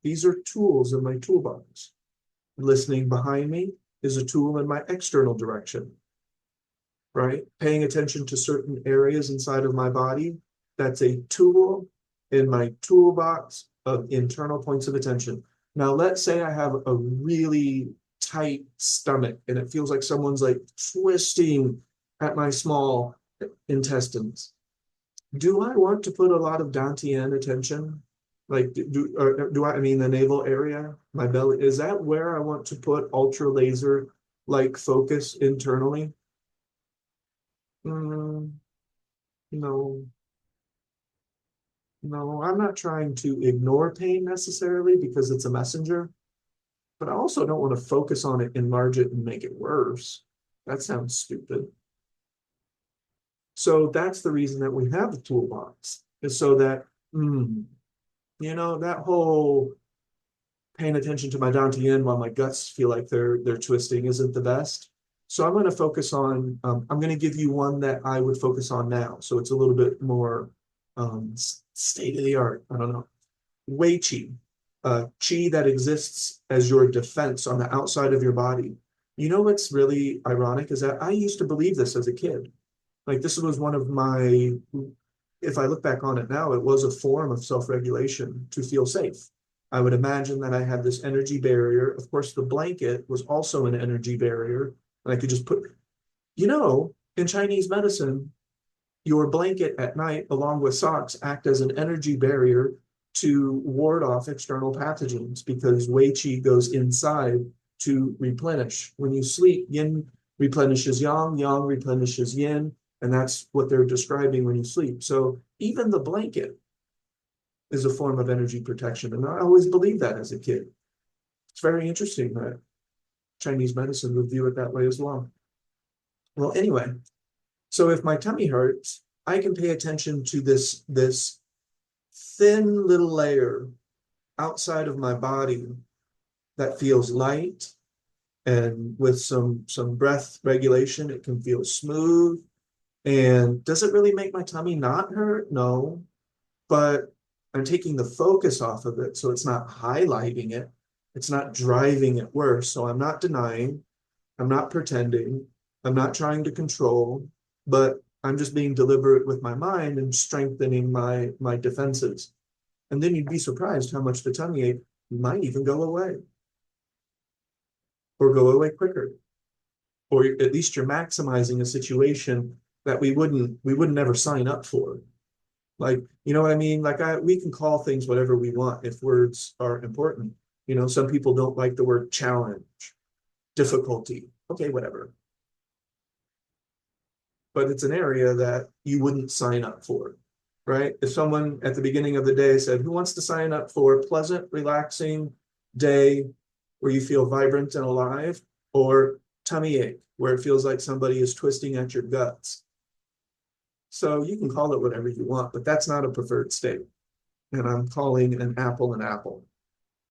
These are tools in my toolbox. Listening behind me is a tool in my external direction, right? Paying attention to certain areas inside of my body, that's a tool in my toolbox of internal points of attention. Now, let's say I have a really tight stomach and it feels like someone's like twisting at my small intestines. Do I want to put a lot of dantian attention? Like, I mean the navel area, my belly? Is that where I want to put ultra laser like focus internally? Mm, no, no, I'm not trying to ignore pain necessarily because it's a messenger, but I also don't want to focus on it, enlarge it, and make it worse. That sounds stupid. So that's the reason that we have the toolbox, is so that, that whole paying attention to my dantian while my guts feel like they're twisting isn't the best. So I'm going to focus on, I'm going to give you one that I would focus on now. So it's a little bit more state of the art. I don't know. Wei Qi, Qi that exists as your defense on the outside of your body. You know what's really ironic is that I used to believe this as a kid. Like this was one of my, if I look back on it now, it was a form of self-regulation to feel safe. I would imagine that I had this energy barrier. Of course, the blanket was also an energy barrier. And I could just put, in Chinese medicine, your blanket at night, along with socks, act as an energy barrier to ward off external pathogens because Wei Qi goes inside to replenish. When you sleep, yin replenishes yang, yang replenishes yin, and that's what they're describing when you sleep. So even the blanket is a form of energy protection. And I always believed that as a kid. It's very interesting that Chinese medicine would view it that way as well. Well, anyway, so if my tummy hurts, I can pay attention to this thin little layer outside of my body that feels light, and with some breath regulation, it can feel smooth. And does it really make my tummy not hurt? No, but I'm taking the focus off of it, so it's not highlighting it. It's not driving it worse. So I'm not denying, I'm not pretending, I'm not trying to control, but I'm just being deliberate with my mind and strengthening my defenses. And then you'd be surprised how much the tummy ache might even go away, or go away quicker, or at least you're maximizing a situation that we wouldn't ever sign up for. Like, you know what I mean? Like we can call things whatever we want if words are important. Some people don't like the word challenge, difficulty. Okay, whatever. But it's an area that you wouldn't sign up for, right? If someone at the beginning of the day said, who wants to sign up for a pleasant, relaxing day where you feel vibrant and alive, or tummy ache, where it feels like somebody is twisting at your guts? So you can call it whatever you want, but that's not a preferred state. And I'm calling an apple an apple.